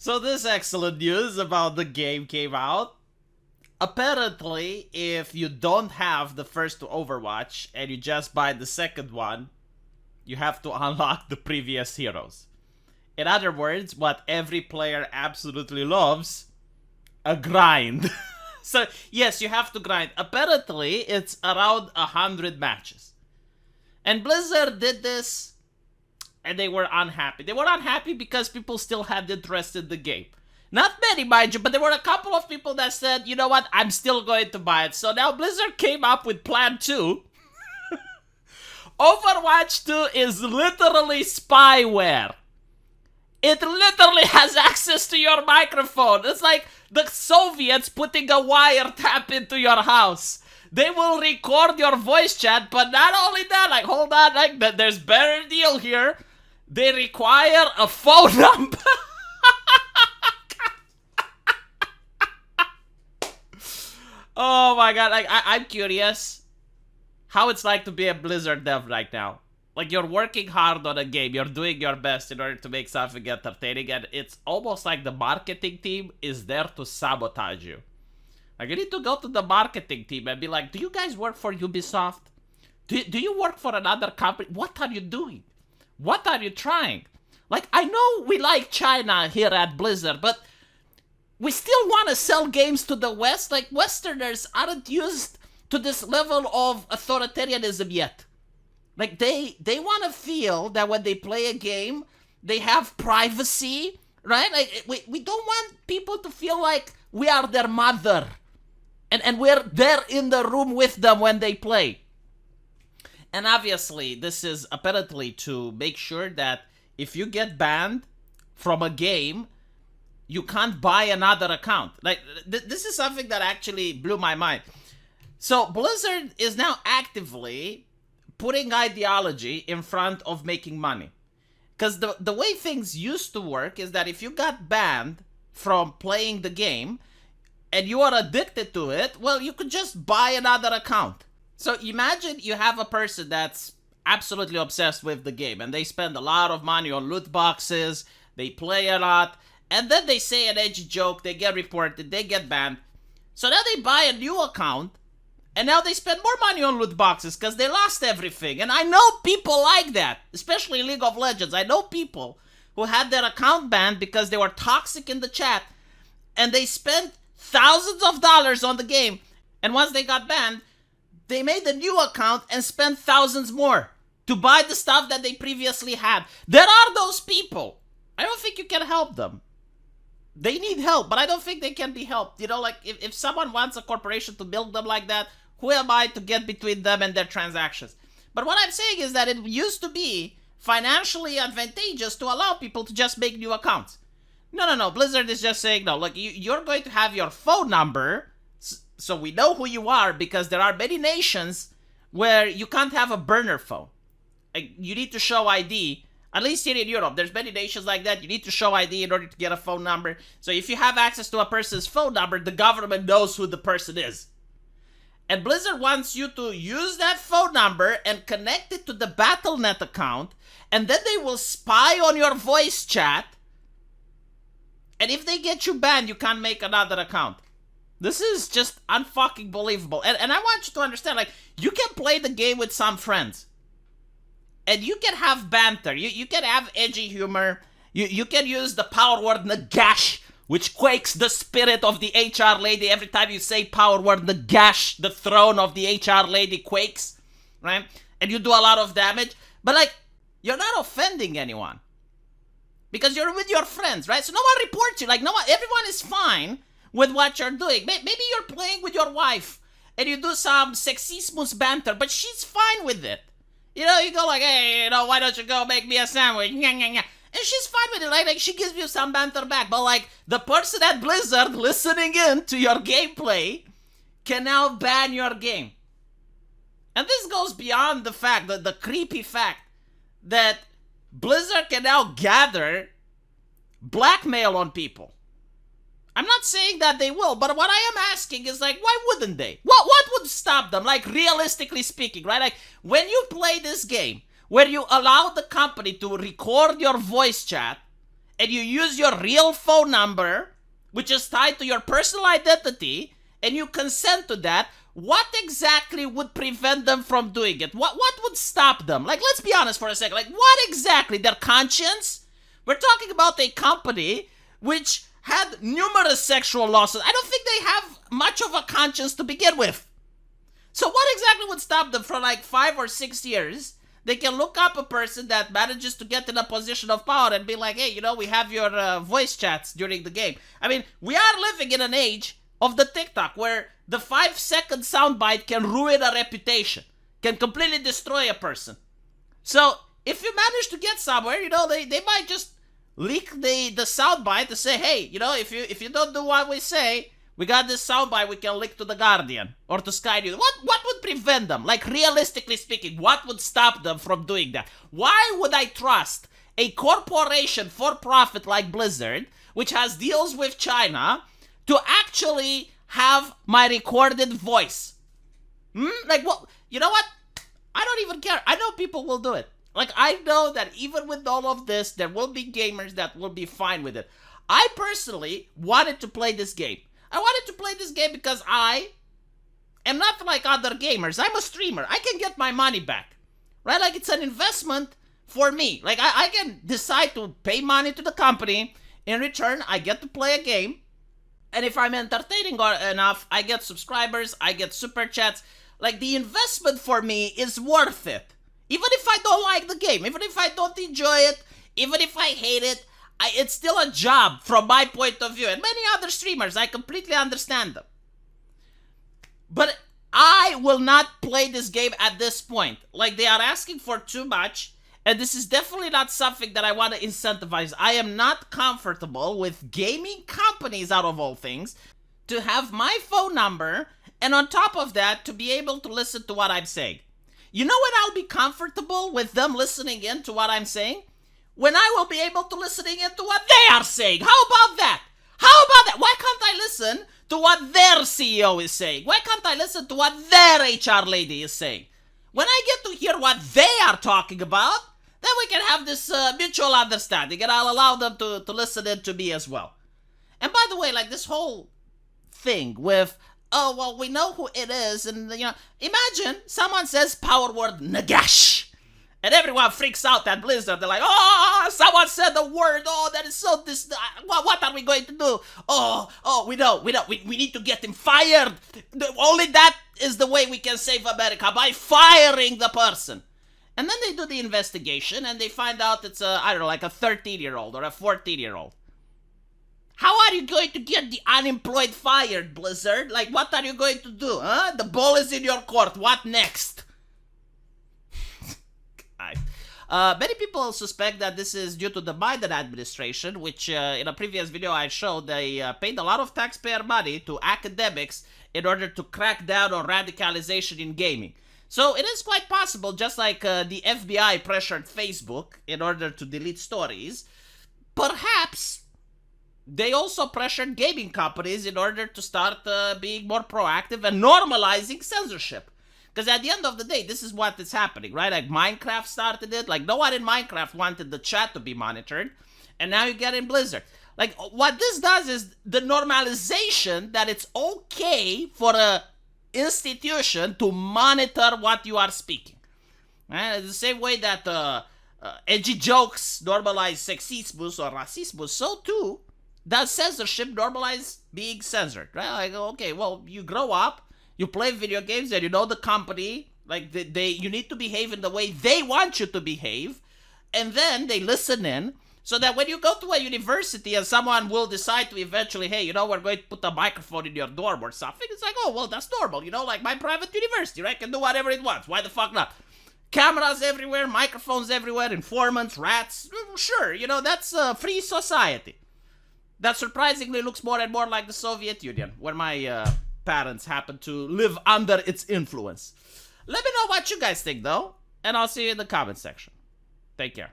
So this excellent news about the game came out. Apparently, if you don't have the first Overwatch and you just buy the second one, you have to unlock the previous heroes. In other words, what every player absolutely loves, a grind. So yes, you have to grind. Apparently, it's around 100 matches. And Blizzard did this, and they were unhappy. They were unhappy because people still had interest in the game. Not many, mind you, but there were a couple of people that said, you know what, I'm still going to buy it. So now Blizzard came up with Plan 2. Overwatch 2 is literally spyware. It literally has access to your microphone. It's like the Soviets putting a wiretap into your house. They will record your voice chat, but not only that, like, hold on, like, there's better deal here. They require a phone number. Oh my god, like, I'm curious how it's like to be a Blizzard dev right now. Like, you're working hard on a game, you're doing your best in order to make something entertaining, and it's almost like the marketing team is there to sabotage you. Like, you need to go to the marketing team and be like, do you guys work for Ubisoft? Do you work for another company? What are you doing? What are you trying? Like, I know we like China here at Blizzard, but we still want to sell games to the West. Like, Westerners aren't used to this level of authoritarianism yet. Like, they want to feel that when they play a game, they have privacy, right? Like, we don't want people to feel like we are their mother. And we're there in the room with them when they play. And obviously, this is apparently to make sure that if you get banned from a game, you can't buy another account. Like, this is something that actually blew my mind. So, Blizzard is now actively putting ideology in front of making money. Because the way things used to work is that if you got banned from playing the game, and you are addicted to it, well, you could just buy another account. So imagine you have a person that's absolutely obsessed with the game, and they spend a lot of money on loot boxes, they play a lot, and then they say an edgy joke, they get reported, they get banned. So now they buy a new account, and now they spend more money on loot boxes because they lost everything. And I know people like that, especially in League of Legends. I know people who had their account banned because they were toxic in the chat, and they spent thousands of dollars on the game, and once they got banned, they made a new account and spent thousands more to buy the stuff that they previously had. There are those people. I don't think you can help them. They need help, but I don't think they can be helped. You know, like, if someone wants a corporation to build them like that, who am I to get between them and their transactions? But what I'm saying is that it used to be financially advantageous to allow people to just make new accounts. No. Blizzard is just saying, no, look, you're going to have your phone number, so we know who you are, because there are many nations where you can't have a burner phone. You need to show ID. At least here in Europe, there's many nations like that. You need to show ID in order to get a phone number. So if you have access to a person's phone number, the government knows who the person is. And Blizzard wants you to use that phone number and connect it to the Battle.net account, and then they will spy on your voice chat. And if they get you banned, you can't make another account. This is just unfucking believable. And I want you to understand, like, you can play the game with some friends. And you can have banter. You can have edgy humor. You can use the power word Nagash, which quakes the spirit of the HR lady. Every time you say power word Nagash, the throne of the HR lady quakes, right? And you do a lot of damage. But, like, you're not offending anyone. Because you're with your friends, right? So no one reports you. Like, no one, everyone is fine with what you're doing. Maybe you're playing with your wife and you do some sexismus banter, but she's fine with it. You know, you go like, hey, you know, why don't you go make me a sandwich? And she's fine with it. Like she gives you some banter back. But, like, the person at Blizzard listening in to your gameplay can now ban your game. And this goes beyond the fact, the creepy fact, that Blizzard can now gather blackmail on people. I'm not saying that they will, but what I am asking is, like, why wouldn't they? What would stop them? Like, realistically speaking, right? Like, when you play this game, where you allow the company to record your voice chat, and you use your real phone number, which is tied to your personal identity, and you consent to that, what exactly would prevent them from doing it? What would stop them? Like, let's be honest for a second. Like, what exactly? Their conscience? We're talking about a company which had numerous sexual losses. I don't think they have much of a conscience to begin with. So what exactly would stop them for like 5 or 6 years? They can look up a person that manages to get in a position of power and be like, hey, you know, we have your voice chats during the game. I mean, we are living in an age of the Tick Tock where the 5-second soundbite can ruin a reputation, can completely destroy a person. So if you manage to get somewhere, you know, they might just leak the soundbite to say, hey, you know, if you don't do what we say, we got this soundbite we can leak to The Guardian or to Sky News. What would prevent them? Like, realistically speaking, what would stop them from doing that? Why would I trust a corporation for profit like Blizzard, which has deals with China, to actually have my recorded voice? Like, what? You know what? I don't even care. I know people will do it. Like, I know that even with all of this, there will be gamers that will be fine with it. I personally wanted to play this game. I wanted to play this game because I am not like other gamers. I'm a streamer. I can get my money back, right? Like, it's an investment for me. Like, I can decide to pay money to the company. In return, I get to play a game. And if I'm entertaining enough, I get subscribers, I get super chats. Like, the investment for me is worth it. Even if I don't like the game, even if I don't enjoy it, even if I hate it, it's still a job from my point of view. And many other streamers, I completely understand them. But I will not play this game at this point. Like, they are asking for too much. And this is definitely not something that I want to incentivize. I am not comfortable with gaming companies, out of all things, to have my phone number, and on top of that, to be able to listen to what I'm saying. You know when I'll be comfortable with them listening in to what I'm saying? When I will be able to listening in to what they are saying. How about that? How about that? Why can't I listen to what their CEO is saying? Why can't I listen to what their HR lady is saying? When I get to hear what they are talking about, then we can have this mutual understanding, and I'll allow them to listen in to me as well. And by the way, like, this whole thing with, oh, well, we know who it is, and, you know, imagine someone says power word Nagash, and everyone freaks out at Blizzard. They're like, oh, someone said the word, oh, that is so, what are we going to do? Oh, we know, we need to get him fired. Only that is the way we can save America, by firing the person. And then they do the investigation, and they find out it's I don't know, like a 13-year-old or a 14-year-old. How are you going to get the unemployed fired, Blizzard? Like, what are you going to do, huh? The ball is in your court. What next? Many people suspect that this is due to the Biden administration, which in a previous video I showed they paid a lot of taxpayer money to academics in order to crack down on radicalization in gaming. So it is quite possible, just like the FBI pressured Facebook in order to delete stories, perhaps they also pressured gaming companies in order to start being more proactive and normalizing censorship. Because at the end of the day, this is what is happening, right? Like, Minecraft started it. Like, no one in Minecraft wanted the chat to be monitored. And now you get in Blizzard. Like, what this does is the normalization that it's okay for a institution to monitor what you are speaking. The same way that edgy jokes normalize sexismus or racismus, so too does censorship normalize being censored, right? Like, okay, well, you grow up, you play video games, and you know the company, like, you need to behave in the way they want you to behave, and then they listen in, so that when you go to a university and someone will decide to eventually, hey, you know, we're going to put a microphone in your dorm or something, it's like, oh, well, that's normal, you know, like my private university, right? Can do whatever it wants. Why the fuck not? Cameras everywhere, microphones everywhere, informants, rats. Sure, you know, that's a free society. That surprisingly looks more and more like the Soviet Union, where my parents happen to live under its influence. Let me know what you guys think, though, and I'll see you in the comment section. Take care.